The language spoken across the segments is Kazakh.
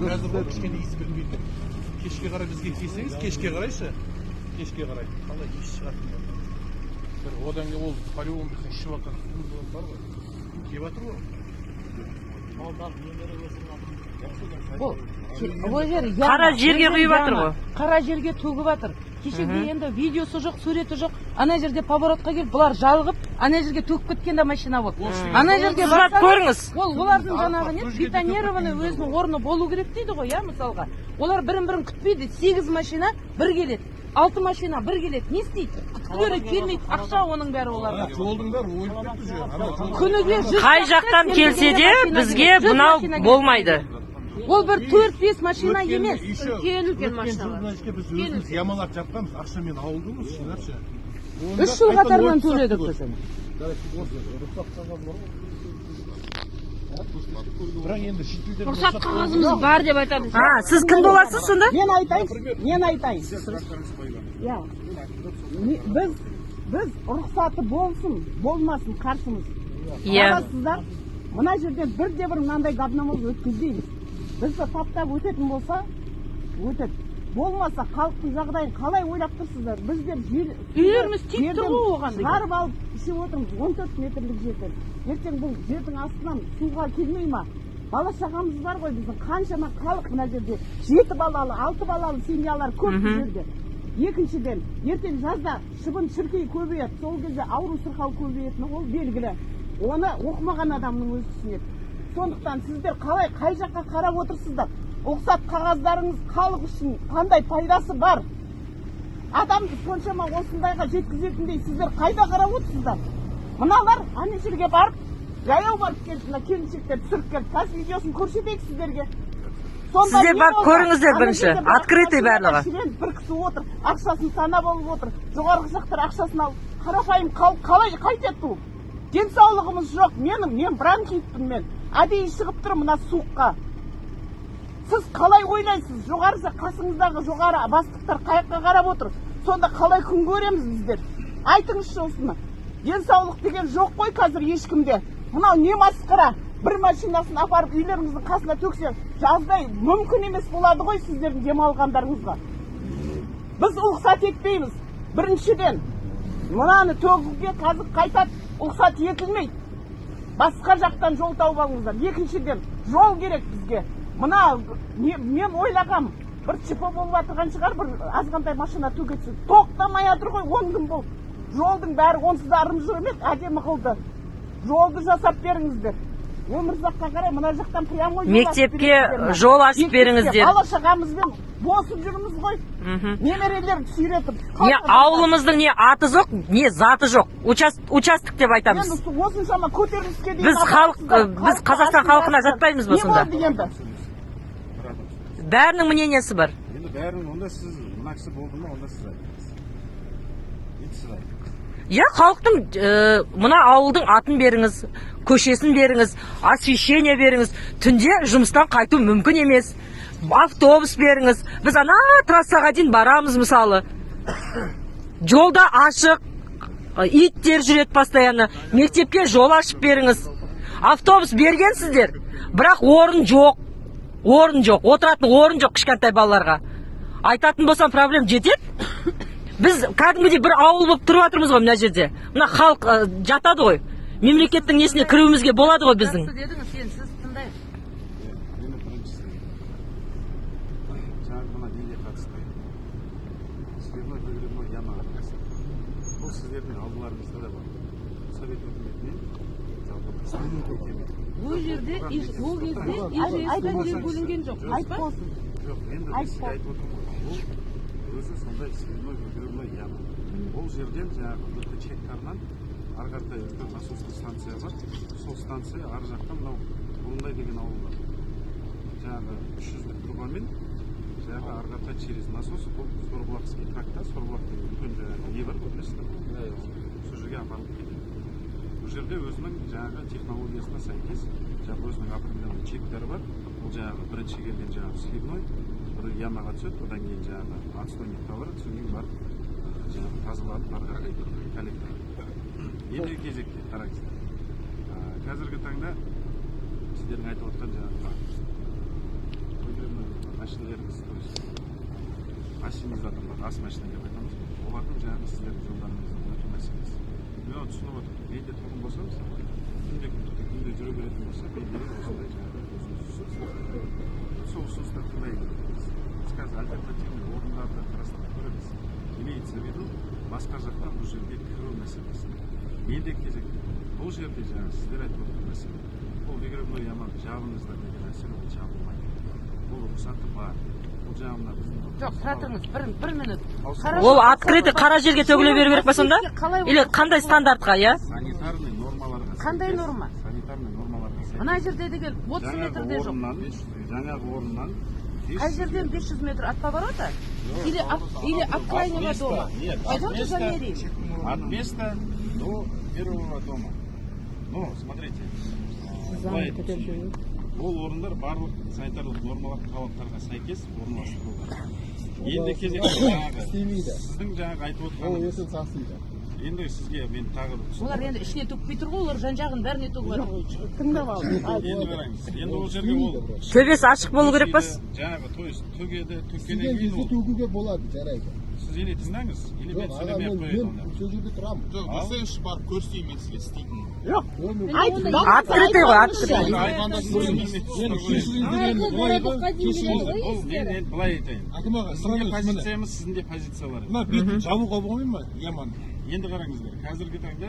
Қазір ол кішкене иіс білінбейді. Кешке қарай бізге келсеңіз, кешке қарайшы. Кешке қарай. Қалай иіс шығатын. Бір одан кейін ол полигон біздің ішіп жатқан суымыз бар ғой. Кеп жатыр ғой. Қара жерге құйып жатыр ғой. Қара жерге төгіп жатыр. Кешеде енді видеосы жоқ, суреті жоқ. Ана жерде поворотқа келіп, бұлар жалғып, ана жерге төгіп кеткен де машина болды. Ана жерге барсаңыз көріңіз. Олардың жаңағы не бетонированный өзінің орны болу керек дейді ғой, я мысалға. Олар бірін-бірін күтпейді. 8 машина бір келеді. 6 машина бір келеді. Не істейді? Күткілері келмейді. Ақша оның бәрі оларға. Жолдың бәрі ойып кетті же. Күніге Қай жақтан келсе де бізге мынау болмайды. Ол бір 4-5 машина емес. Үлкен машина. Біз өзіміз ямалап жатқанбыз. Ақшамен ауылдымыз, шынаршы. 3 жыл қатарынан төледік біз. Бірақ енді шетелден рұқсат қағазымыз бар деп айтады. Сіз кім боласыз сонда? Мен айтайын. Біз рұқсаты болсын, болмасын қарсымыз. Қарасыздар, мына жерден бірде-бір мынандай говномыз өткізбейміз. Бізді таптап өтетін болса, өтеді. Болмаса халықтың жағдайын қалай ойлап тұрсыздар? Біздер үйлеріміз тиіп тұр ғой оған. Шығарып алып ішіп отырмыз 14 метрлік жерден. Ертең бұл жердің астынан суға келмей ма? Бала шағамыз бар ғой біздің, қаншама халық мына жерде 7 балалы, 6 балалы семьялар көп бұл жерде. Екіншіден, ертең жазда шыбын шіркей көбейеді, сол кезде ауру сырқау көбейетіні ол белгілі. Оны оқымаған адамның өзі түсінеді. Сондықтан сіздер қалай, қай жаққа қарап отырсыздар? Рұқсат қағаздарыңыз халық үшін қандай пайдасы бар? Адамды соншама осындайға жеткізетіндей сіздер қайда қарап отырсыздар? Мыналар ана жерге барып, жаяу барып келді, келіншектер түсіріп келді. Тас видеосын көрсетейік сіздерге. Сіздер барып көріңіздер бірінші, открытый барлығы. Бір кісі отыр, ақшасын санап алып отыр. Жоғарғы жақтар ақшасын алып, қарапайым қалай қайтеді бұл? Денсаулығымыз жоқ, мен бронхитпін мен. Әдейі шығып тұр мына суыққа. Сіз қалай ойлайсыз? Жоғары қасыңыздағы жоғары бастықтар қаяққа қарап отыр. Сонда қалай күн көреміз біздер? Айтыңызшы осыны. Денсаулық деген жоқ қой қазір ешкімде. Мынау не масқара? Бір машинасын апарып үйлеріңіздің қасына төксе, жаздай мүмкін емес болады ғой сіздердің демалғандарыңызға. Біз ұлықсат етпейміз. Біріншіден, мынаны төгуге қазір қайтады, ұлықсат етілмейді. Басқа жақтан жол тауып алыңыздар. Екіншіден, жол керек бізге. Мына, мен ойлағам, бір чипо болып атырған шығар, бір азғандай машина төгетсіз. Тоқтамай атыр ғой, 10 күн болды. Жолдың бәрі онсыз да арымжық емес, әдемі қылды. Жолды жасап беріңіздер. Өмірзаққа қарай, мына жақтан прямой мектепке жол ашып беріңіздер. Бала шағамызбен босып жүрміз ғой. Немерелерді сүйретіп. Не ауылымыздың не аты жоқ, не заты жоқ. Участок деп айтамыз. Осыншама көтеріліске дейін. Біз Қазақстан халқына жатпаймыз ба сонда? Бәрінің мнениесі бар. Енді бәрінің, онда сіз мына кісі болды ма, онда сіз айтыңыз. Енді сіз айтыңыз. Я халықтың мына ауылдың атын беріңіз, көшесін беріңіз, освещение беріңіз. Түнде жұмыстан қайту мүмкін емес. Автобус беріңіз. Біз ана трассаға дейін барамыз мысалы. Жолда ашық, иттер жүреді постоянно. Мектепке жол ашып беріңіз. Автобус бергенсіздер, бірақ орын жоқ. Орын жоқ, отыратын орын жоқ кішкентай балаларға. Айтатын болсам проблем жетеді. Біз кәдімгідей бір ауыл болып тұрып жатырмыз ғой мына жерде. Мына халық жатады ғой. Мемлекеттің несіне кіруімізге болады ғой біздің. Сіз тыңдайық. Енді біріншісі, жаңағы мына неге қатысты. Сверной выгребной ямаға қатысты. Бұл сіздердің алдыларыңызда да бар. Совет өкіметінен жалпы Ол жерде, ол кезде ижестен жер бөлінген жоқ. Айтып болсын. Жоқ, енді сізге айтып отырмын ғой. Бұл өзі сондай сверной выгребной яма. Ол жерден жаңағы БКЧ гектарынан арғарда үлкен насосный станция бар. Сол станция ар жақтан мынау Бұрындай деген ауыл бар. Жаңағы 300-лік трубамен жаңағы арғарда через насос бұл Сорбулақский тракта, Сорбулақтың үлкен жаңағы не бар ғой, білесіздер? Сол жерге апарылып кетеді. Бұл жерде өзінің жаңағы технологиясына сәйкес, жаңағы өзінің определенный чектері бар. Бұл жаңағы бірінші келген жаңағы сливной, бір ямаға түседі, одан кейін жаңағы отстойникқа барады, содан кейін барып жаңағы тазаланып арға қарай коллектор. Ендігі кезекте қараңыздар. Қазіргі таңда сіздердің айтып отқан жаңағы машинелеріңіз, то есть ассенизаторлар, ас машина деп айтамыз, олардың жаңағы сіздердің жолдарыңыздың өту мәселесі. Мен оны түсініп отырмын. Менде тұрғын болса, мысалы, күнде жүре беретін болса, менде осындай жаңағы сол ұсыныстар тыңдаймыз. Біз қазір альтернативный орындарды қарастырып көреміз. Имеется в виду, басқа жақтан бұл жерге кіру мәселесі. Менде кезекте бұл жерде жаңағы сіздер айтып отырған мәселе. Бұл выгребной яманы жабыңыздар деген мәселе, ол жабылмайды. Бұл рұқсаты бар. Бұл жағына біздің жоқ, тұра тұрыңыз, бір минут. Хорошо. Ол открытый қара жерге төгіле беру керек па сонда? Или қандай стандартқа, иә? санитарный нормаларға Қандай норма? санитарный нормаларға сәйкес. Мына жерде деген 30 метрде жоқ. Жаңағы орыннан Қай жерден 500 метр от поворота? Или от крайнего дома? Пойдемте замерим. От места до первого дома. Ну, смотрите. Ол орындар барлық санитарлық нормалар талаптарға сәйкес орналастырылған. Енді кезекте жаңағы сіздің жаңағы айтып отырғаныңыз. Енді сізге мен тағы Олар енді ішіне төкпей тұр ғой, олар жан-жағын бәріне төгіп жатыр ғой. Тыңдап ал. енді қараңыз. Енді ол жерге ол Төбесі ашық болу керек па? жаңағы то есть төгеден кейін ол төгуге болады, жарайды. сіз или тыңдаңыз, или мен сөйлемей ақ қояйын онда. Сол жерде тұрамын. Жоқ, білсеңізші барып көрсетейін мен сізге істейтінін. Жоқ. Открытый ғой, открытый. Айванда мен былай айтайын. Әкім аға, Сіздің сұраңыз, позицияңыз, сіздің де позицияларыңыз. мына бетін жабуға болмай ма, яман? Енді қараңыздар, қазіргі таңда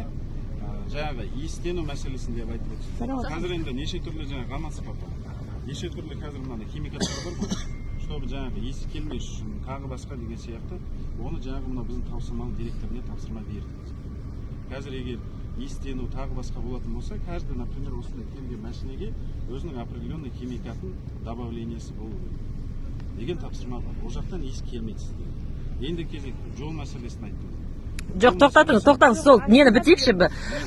жаңағы иістену мәселесін деп айтып отырсыз. Қазір енді неше түрлі жаңағы гамма-сапа бар. Неше түрлі қазір мынандай химикаттар бар ғой. Чтобы жаңағы иісі келмес үшін, тағы басқа деген сияқты, оны жаңағы мына біздің тапсырманың директорына тапсырма бердік. Қазір егер иістену тағы басқа болатын болса, каждый, например, осындай келген машинеге өзінің определенный химикатын добавлениесі болу керек деген тапсырма бар. Ол жақтан иіс келмейді сізге. Енді кезек жол мәселесін айттыңыз. Жоқ, тоқтаңыз, сол нені бітейікші.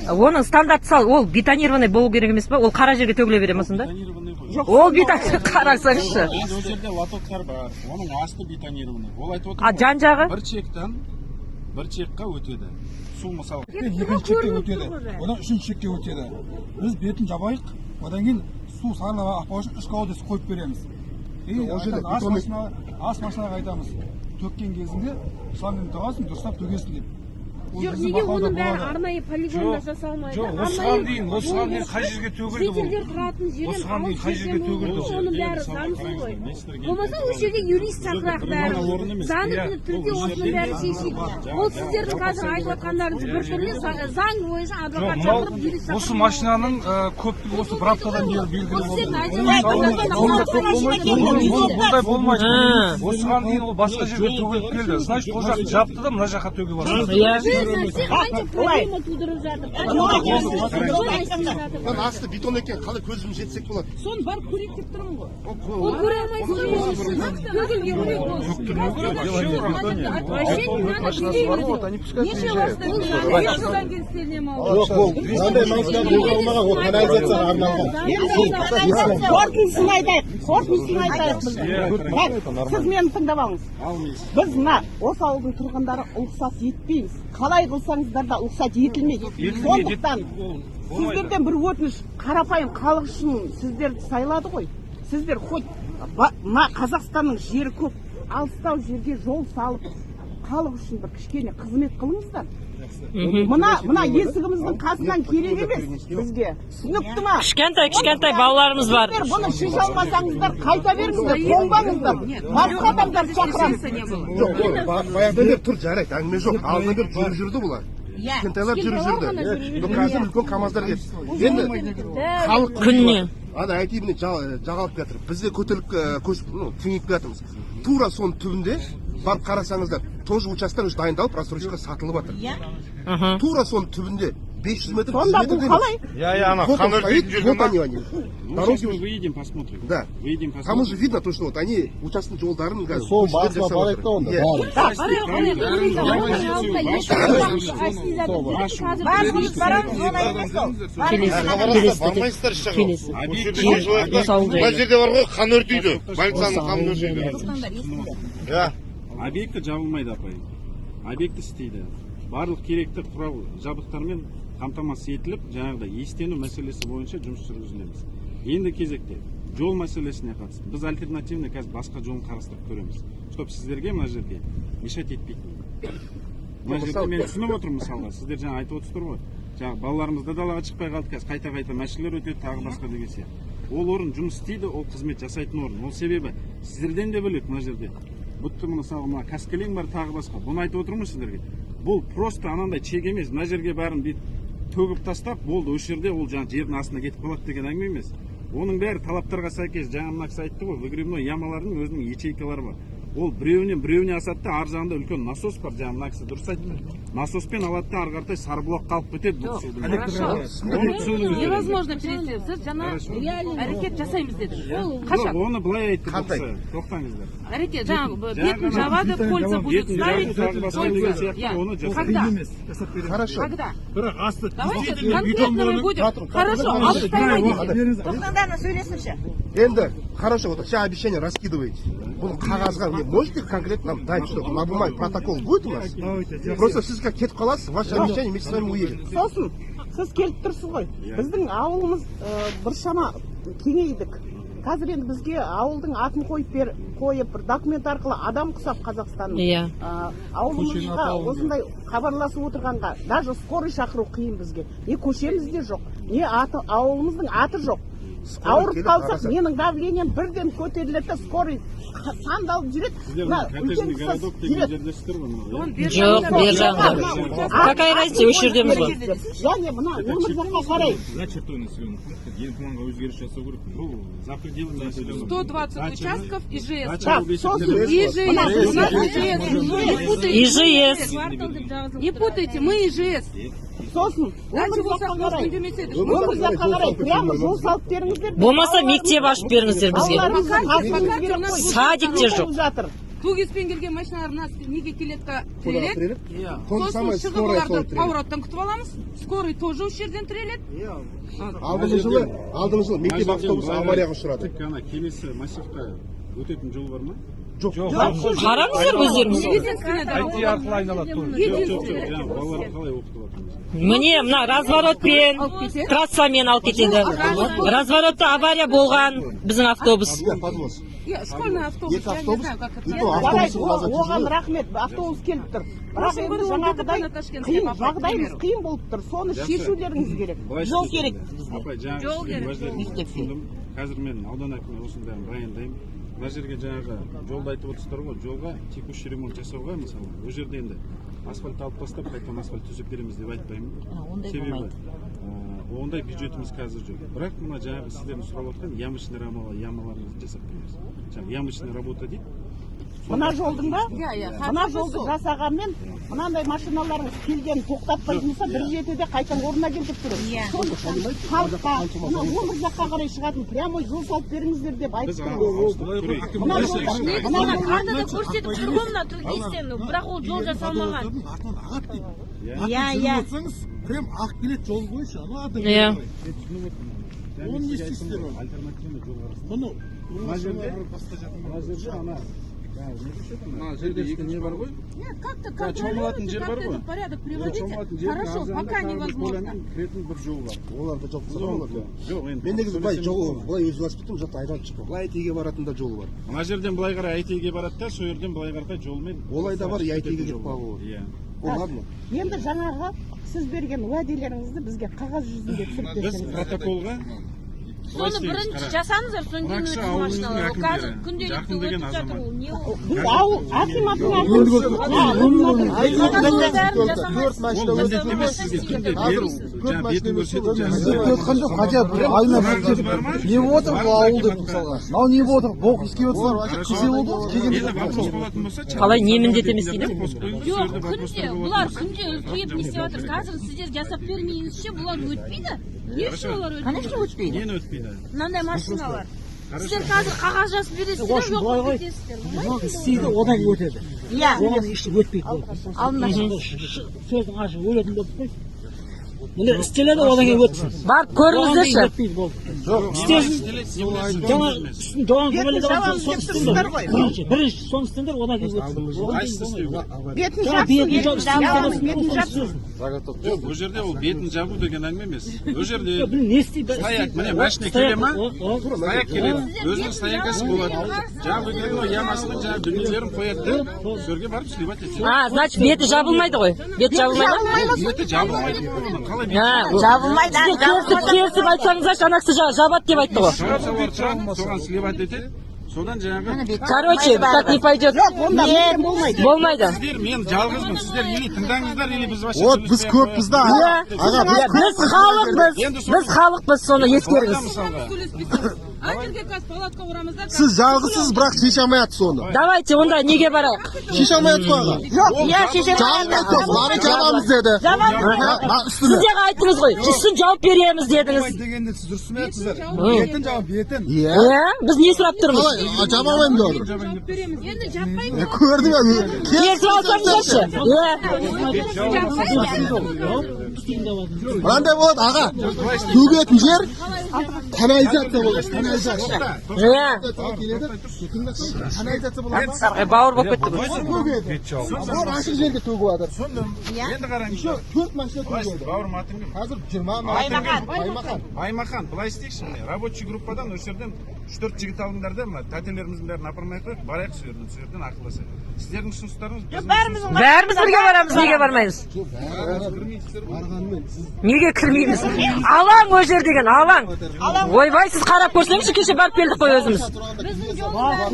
Оның стандарты сал, ол бетонированный болу керек емес па? Ол қара жерге төгіле бере ма сонда? Бетонированный ғой. Ол бетон қарасаңызшы. Енді ол жерде лотоктар бар, оның асты бетонированный. Ол айтып А отырмын. жан жағы? бір чекқа өтеді. Су мысалы. Екінші шекке өтеді, одан үшінші шекке өтеді. Біз бетін жабайық, одан кейін су сарылап ақпау үшін 3 колодец қойып береміз. Ол жерде ас машинаға айтамыз. Төккен кезінде шлангын тағасың, дұрыстап төгесің деп. Жоқ, неге оның бәрі арнайы полигонда жасалмайды? Жоқ, осыған дейін қай жерге төгілді бұл? Шетелдер тұратын жерден Осыған дейін қай жерге төгілді? Оның бәрі заңсыз ғой. Болмаса осы жерде юрист шақырайық бәрі. Заңды түрде осының бәрі шешейік. Ол сіздердің қазір айтып жатқандарыңыз біртүрлі заң бойынша адвокат шақырып юрист шақырып. Осы машинаның көптігі осы бір аптадан бері белгілі болды. Бұндай болмайды. Осыған дейін ол басқа жерге төгіліп келді. Значит, ол жақты жапты да мына жаққа төгіп жатыр. Қанша проблема тудырып жатыр. Асты бетон екен, қалай көзім жетсек болады. Соны барып көрейік деп тұрмын ғой. Ол көре алмайсыз ғой. Төгілген ғой ол. Неше уақытта содан кейін істелінем ал. Жоқ, ол мынандай машина болмаған, ол канализацияға арналған. Қорытындысын айтайық біз. Сіз мені тыңдап алыңыз. Біз мына осы ауылдың тұрғындары ұлықсат етпейміз. Қалай қылсаңыздар да ұлықсат етілмейді. Сондықтан сіздерден бір өтініш, қарапайым халық үшін сіздерді сайлады ғой. Сіздер хоть мына Қазақстанның жері көп, алыстау жерге жол салып, халық үшін бір кішкене қызмет қылыңыздар. Мына есігіміздің қасынан керек емес бізге. Түсінікті ма? Кішкентай балаларымыз бар. Бұны шеше алмасаңыздар қайта беріңіздер, тоңбаңыздар. Басқа адамдар шақырамыз. Баяғыдан бері тұр, жарайды, әңгіме жоқ. Алдынан бері жүрді бұлар. Кішкентайлар жүрді. Қазір үлкен КамАЗдар кетті. Енді халық Күніне. ана айтайын жағалып жатыр. Біз де көтеріліп кеңейіп жатырмыз. Тура соның түбінде барып қарасаңыздар, тоже участок дайындалып, рассрочка сатылып жатыр. Тура соның түбінде 500 метр. Сонда бұл қалай? ана Сейчас мы выедем, посмотрим. Да. Выедем, Там посмотрим. уже видно то, что вот они участок жолдарын Сол басына барайық та онда. бармайсыздар Келесі. Мына жерде бар ғой, қан өртейді. Больницаның қанын өртейді. Объекті жабылмайды апайым. Объекті істейді. Барлық керекті құрал жабдықтармен қамтамасыз етіліп, жаңағыдай иістену мәселесі бойынша жұмыс жүргізілеміз. Енді кезекте жол мәселесіне қатысты біз альтернативный қазір басқа жолын қарастырып көреміз, чтобы сіздерге мына жерде мешать етпейтін. Мына жерде мен түсініп отырмын, мысалға сіздер жаңа айтып отырсыздар ғой, жаңа балаларымыз да далаға шықпай қалды, қазір қайта мәселелер өтеді, тағы басқа деген сияқты. Ол орын жұмыс істейді, ол қызмет жасайтын орын. Ол себебі сіздерден де бөлек мына жерде бұтты мысалы мына каскелең бар, тағы басқа. Бұны айтып отырмын сіздерге. Бұл просто анандай чек емес. Мына жерге бәрін бүйтіп төгіп тастап, болды, осы жерде ол жаңа жердің астына кетіп қалады деген әңгіме емес. Оның бәрі талаптарға сәйкес, жаңа мына кісі айтты ғой, выгребной ямалардың өзінің ячейкалары бар. Ол біреуіне асады да, ар жағында үлкен насос бар, жаңа мына кісі дұрыс айтты. Насоспен алады да, ары қаратай сарбұлақ қалып кетеді бұл судың. Невозможно перейти. Сіз жаңа әрекет жасаймыз дедіңіз. Қашан? Оны былай айтты бұл кісі. Тоқтаңыздар. Әрекет жаңа бетін жабады, кольца будет ставить. Когда? Хорошо. Когда? Бірақ асты Давайте конкретно мы будем. Хорошо, отставайте. Тоқтаңдарына сөйлесінші. Енді, хорошо, вот все обещания раскидываете. Бұл қағазға, не можете конкретно нам дать, что на бумаге протокол будет у нас? Просто сіз как кетіп қаласыз, ваши обещания вместе с вами уедет. Сосын, сіз келіп тұрсыз ғой. Біздің ауылымыз біршама кеңейдік. Қазір енді бізге ауылдың атын қойып бір документ арқылы адам құсап Қазақстанның. Иә. Ауылымызға осындай хабарласып отырғанға, даже скорый шақыру қиын бізге. Не көшеміз де жоқ, не ауылымыздың аты жоқ. Ауырып қалсақ, менің давлением бірден көтеріледі, скорый сандалып жүреді. Коттеджный городок деген жердесіздер ғой. Жоқ, бер жағында. Какая разница, осы жердеміз ғой. Және мына өмір жаққа қарай. За чертой населенных пунктов ең планға өзгеріс жасау керек. Бұл за пределы населенного. 120 участков ИЖС. ИЖС. Не путайте, мы ИЖС. Сосын, өмір жаққа қарай, прямо жол салып беріңіздер. Болмаса мектеп ашып беріңіздер бізге. Садик те жоқ. Тугиспен келген машиналар неге келетка тіреледі. Сосын шығып оларды повороттан күтіп аламыз. Скорый тоже осы жерден тіреледі. Алдыңғы жылы мектеп автобусы аварияға ұшырады. Тек ана келесі массивқа өтетін жол бар ма? Жоқ. Қараңыздар өздеріңіз. IT арқылы айналады. Жоқ, жаңа балалар қалай оқытып жатырмыз? Міне мына разворотпен, трассамен алып кетеді. Разворотта авария болған біздің автобус. Подвоз. Школьный автобус. Екі автобус, Оған рахмет, автобус келіп тұр. Бірақ енді жаңағыдай жағдайымыз қиын болып тұр. Соны шешулеріңіз керек. Жол керек. Апай, жаңағы қазір мен аудан әкіміне осының бәрін баяндаймын. Мына жерге жаңағы жолды айтып отырсыздар ғой, жолға текущий ремонт жасауға, мысалы, ол жерде енді асфальт алып тастап, қайтадан асфальт төсеп береміз деп айтпаймын. Себебі ондай бюджетіміз қазір жоқ. Бірақ мына жаңағы сіздердің сұрап отқан ямочный ямаларымызды жасап береміз. Жаңағы ямочный работа дейді. Мына жолдың ба? Мына жолды жасағанмен, мынандай машиналарыңыз келген тоқтатпайтын болса, бір жетіде қайтадан орнына келтіріп тұрады. Халыққа, мына өмір жаққа қарай шығатын прямой жол салып беріңіздер деп айтып тұрмын. Картада көрсетіп тұр ғой мына Түркістен, бірақ ол жол жасалмаған. Иә. Прям ақ билет жол бойынша, Иә. Оны не істейсіздер? Альтернативный жол бар. Мұны Мына жерде ана мына жерде екі не бар ғой? Нет, как-то чомылатын жер бар ғой? порядок приводите. Хорошо, пока невозможно. Кіретін бір жол бар. Оларда жоқ болса Жоқ, енді. мен негізі былай велосипедпен жақта айналып шықпам. Былай айтеге баратын да жол бар. Мына жерден былай қарай айтеге барады да, сол жерден былай қарай жолмен. Олай да бар, айтеге кетіп қалу. Иә. Ладно. Енді жаңағы сіз берген уәделеріңізді бізге қағаз жүзінде түсіріп Біз берсеңіз. протоколға Соны бірінші жасаңыздар, содан кейін өтсін машиналар. Ол қазір күнделікті өтіп жатыр, ол не ол? Біз ауыл акиматтың Төрт машина міндет емес сізге күнде беру, жаңа бетін көрсетіп өткен жоқ, хотя бір айына не болып отыр бұл ауылды мысалға. Мынау не болып отыр, боқ искеп отырсың, кесе болды, енді вопрос болатын болса, Қалай не міндет емес дейді? Жоқ, күнде, бұлар күнде үлкейіп не істеп жатыр. Қазір сіздер жасап бермейінізше бұлар өтпейді. Не үшін олар өтпейді? Конечно өтпейді. нені өтпейді? Мынандай машиналар. Сіздер қазір қағаз жазып бересіздер, жоқ өтесіздер. істейді, одан өтеді. Иә. Оған ешті өтпейді. Алдына Сөздің ашы өлетін болып қой. міне істеледі одан кейін өтсін. Барып көріңіздерші. Істесін. Жаңа үстін жоған көмеледі бар, соны істеңдер. Бірінші соны істеңдер, одан кейін өтсін. Бетін Жаңа бетін жапсын, Жоқ, бұл жерде ол бетін жабу деген әңгіме емес. Бұл жерде не істейді? стояк, міне машина келе ма? Стояк келеді. Өзінің стоянкасы болады. Жаңағы келген ғой, ямасының жаңағы дүниелерін қояды да, сөрге барып сливать етеді. Значит, беті жабылмайды ғой. Беті жабылмайды ма? Беті жабылмайды. Қалай беті? жабылмайды. Керсіп айтсаңыздаршы, анақсы жабады деп айтты ғой. Соған сливать етеді. Содан жаңағы Короче, так не пойдет. Болмайды. сіздер мен жалғызбын. Сіздер или тыңдаңыздар, или біз вообще Вот біз көппіз да. Біз халықпыз. Біз халықпыз, соны ескеріңіз. Сіз жалғызсыз, бірақ шеше алмайатсыз соны. Давайте, онда неге барайық? Шеше алмайатсыз ғой аға. Жалғыз бары жабамыз деді. Сіздер айттыңыз ғой, үстін жауып береміз дедіңіз. дегенде сіз дұрыс айтсыздар. Бетін жауап, бетін. Біз не сұрап тұрмыз? Жабамайым деді. Енді жаппаймыз. Көрдің бе? Керсіп алсаңыздаршы. Мынандай болады аға. Төгетін жер канализация болады. Бауыр болып кетті бұл. Ол ашық жерге төгіп жатыр. енді қараңыз. 4 машина төгеді. Бауырым атың кім? Қазір 20 Баймақан. Баймақан, былай істейікші міне. Рабочий группадан осы жерден 3-4 жігіт алыңдар да, мына тәтелеріміздің бәрін апармай қойып, барайық сол жерден ақылдасайық. Сіздердің ұсыныстарыңыз Бәріміз бірге барамыз, неге бармаймыз? Неге кірмейміз? Алаң ол жер деген, алаң. Ойбай, сіз қарап көрсеңізші, кеше барып келдік қой өзіміз.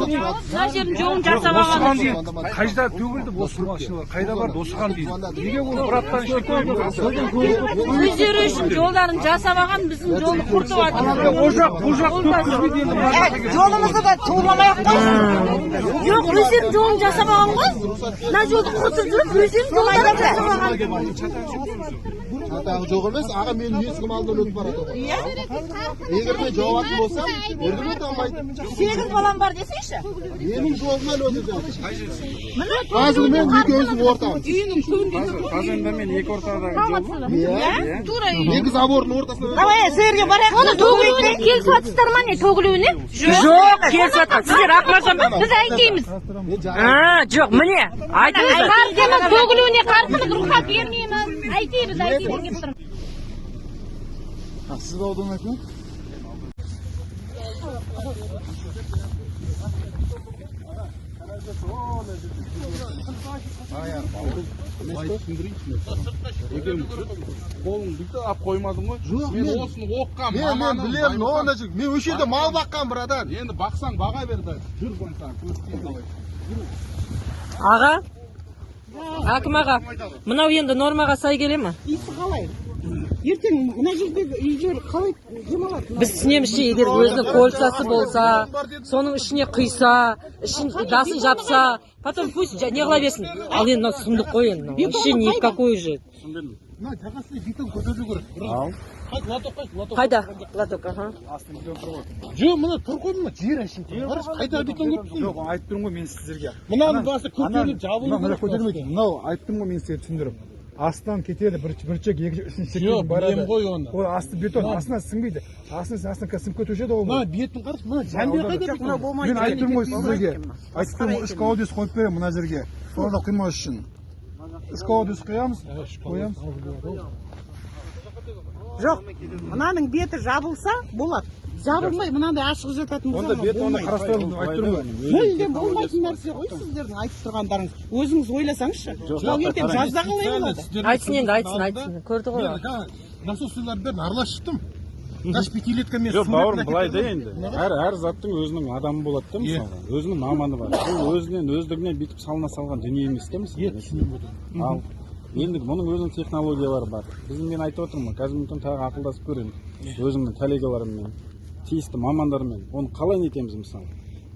Мына жердің жолын жасап алған. Осыған дейін қайда төгілді осы машиналар? Қайда барды осыған дейін? Неге ол бір аптан ішінде төгілді? Өздері үшін жолдарын жасап алған, біздің жолды құртып жатыр. Бұл жақ төгілмейді енді. Жолымызды да туламай-ақ Жоқ, өздерінің жолын жасап алған ғой. Мына жолды құртып жүріп, өздерінің жолдарын жасап алған. Шатағы жоқ емес, аға менің есігім алдынан өтіп барады ғой. Егер мен жауапты болсам, еркін өте алмайтын. 8 балам бар десейші. Менің жолымнан өтіп жатыр. Қазір мен екеуміздің ортамыз. Қазанда мен екі ортадағы жолым. Тура Екі забордың ортасына. Давай, сырге барайық. Оны төгілуіне келісіп жатсыздар ма не төгілуіне? Жоқ, келісіп жатқан. Сіздер ақмаржан ба? Біз айтаймыз. Жоқ, міне, айтыңыздар. Қарсымыз төгілуіне қарсымыз рұқсат бермейміз. Айтаймыз деп тұрмыз. Сіз де аудан айтыңыз. Қолың бүйтіп алып қоймадым ғой. Мен осыны оққан Мен білемін, онда жүр. Мен өш жерде мал баққан брадан. Енді бақсаң баға берді. Жүр қойсаң, көрсетейін қалай. Аға, әкім аға, мынау енді нормаға сай келе ма? Иісі қалай? Ертең мына жердегі үйлер қалай демалады? Біз түсінемізші, егер өзінің кольцасы болса, соның ішіне құйса, ішін дасын жапса, потом пусть не қыла берсін. Ал енді мынау сұмдық қой енді. Іші не в какой же. Мына жағасына бетон көтерілу керек. Ал. Қайда? Латок, аха. Жоқ, мына тұр қой, мына жер әшін. Қайда бетон көтерілу? Жоқ, айтып тұрмын ғой мен сіздерге. Мынаның басы көтеріліп жабылу Мына көтермейді. Мынау айттым ғой мен сізге түсіндіріп. Астынан кетеді, бір чек, екінші, үшінші чек барады. ғой оны. Ол асты бетон, астынан сіңбейді. Астынан сіңіп кетуші еді ол. Мына бетін қарыз, мына жәндер қайда бетон? Мен айтып тұрмын ғой сіздерге. Айтып тұрмын, 3 колодец қойып беремін мына жерге. Сонда қимас үшін. 3 колодец қоямыз, қоямыз. Жоқ, мынаның беті жабылса болады. Жабылмай, мынандай ашық жататын Онда бетін оны қарастырып айтып тұрмын ғой. Мүлдем болмайтын нәрсе ғой сіздердің айтып тұрғандарыңыз. Өзіңіз ойласаңызшы. Жоқ, ертең жазда қалай болады? Айтсын енді, айтсын. Көрді ғой. Насостылардың бәрін аралас шықтым. Даже 5 леткамен Жоқ, бауырым, былай да енді. Әр заттың өзінің адамы болады да мысалға. Өзінің маманы бар. Бұл өзінен өздігінен бүйтіп салына салған дүние емес та мысалға. Ал енді мұның өзінің технологиялары бар. Мен айтып отырмын, қазір мүмкін тағы ақылдасып көремін. Өзімнің коллегаларыммен, тиісті мамандармен. Оны қалай нетеміз мысалы.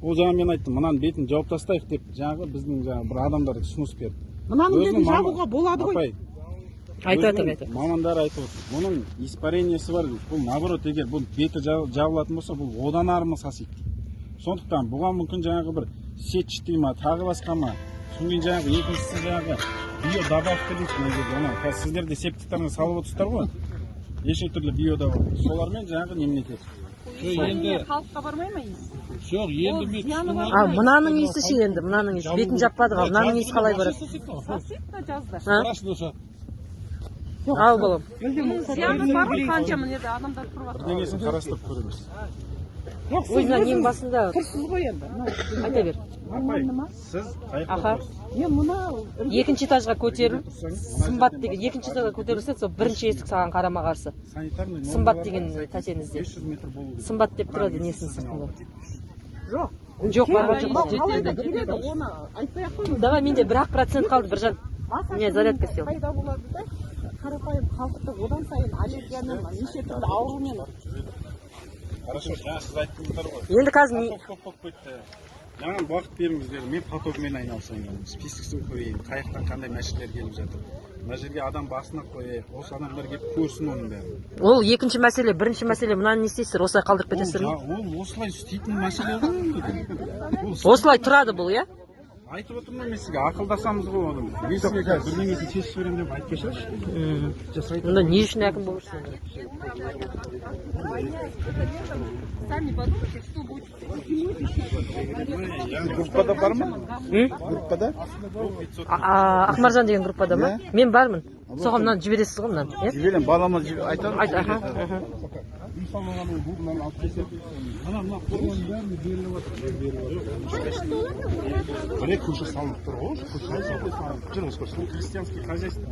Ол жаңа мен айттым, мынаның бетін жауып тастайық деп жаңағы біздің бір адамдар ұсыныс берді. Мынаның бетін жабуға болады ғой. Айтып. Мамандар айтып отыр. Мұның испарениесі бар. Бұл наоборот, егер бұл беті жабылатын болса, бұл одан арымы сасиды. Сондықтан бұған мүмкін жаңағы бір сетчатый ма, тағы басқа ма. Соңын жаңағы екіншісі жаңағы био добавка дейді. Сіздер де септиктеріне салып отырсыздар ғой. неше түрлі биода бар. Солармен жаңағы мемлекет. халыққа бармай ма иіс? Жоқ, енді мен мынаның иісі ше енді, мынаның иісі. Бетін жаппадық, ал мынаның иісі қалай барады? Сосиска жазды. Ал балам. Зияны бар ма қанша міне де адамдар тұрып жатыр. Бірдеңесін қарастырып көреміз. Өзіна нең басында Тұрсыз ғой енді. айта бер. Сіз қайықта Аха. Мен мына Екінші этажға көтеріліп, Сымбат деген екінші этажға көтерілсе, сол бірінші есік саған қарама қарсы. санитарный Сымбат деген тәтенізде. 500 метр болу керек. Сымбат деп тұрады несін сыртында. жоқ. Жоқ, барған жоқ. Қалай да келеді, оны айтпай ақ қойыңыз. Давай, менде 1% қалды, Біржан. Не, зарядка сел. Пайда болады да, қарапайым халықты одан сайын аллергиямен, неше түрлі аурумен. Хорошо, жаңа сіз айттыңыздар ғой. Енді қазір Топ кетті. Маған уақыт беріңіздер, мен потокмен айналысайын. Списоксын қойайын, қайықтан қандай мәселелер келіп жатыр. Мына жерге адам басына қояйық, осы адамдар келіп көрсін оның бәрін. ол екінші мәселе, бірінші мәселе мынаны не істейсіздер? Осылай қалдырып кетесіздер ме? Ол осылай істейтін мәселе ғой. Осылай тұрады бұл, иә? Айтып отырмын мен сізге, ақылдасамыз ғой оның. Мен сізге бірдеңесін шешіп беремін деп айтып келсеңізші. Онда не үшін әкім болып жүрсің? Сами подумайте, что будет. Группада бар ма? Группада? Ақмаржан деген группада ма? Мен бармын. Соған мынаны жібересіз ғой мынаны, иә? Жіберем, балама айтамын. Айт, аха. Міне көше салынып тұр ғой, көше салынып жүріңіз көрсін. Христианский хозяйство.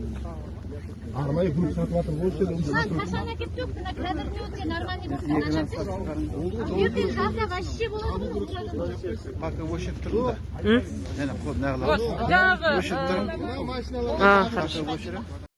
Арнайы групп сатып жатыр ғой, Қашан әкеп төкті, кәдімгі өткен нормальный болсын. Ертең жазда вообще болады ғой. Пока өшіп тұр да. Жаңағы... Өшіп тұр. А, хорошо.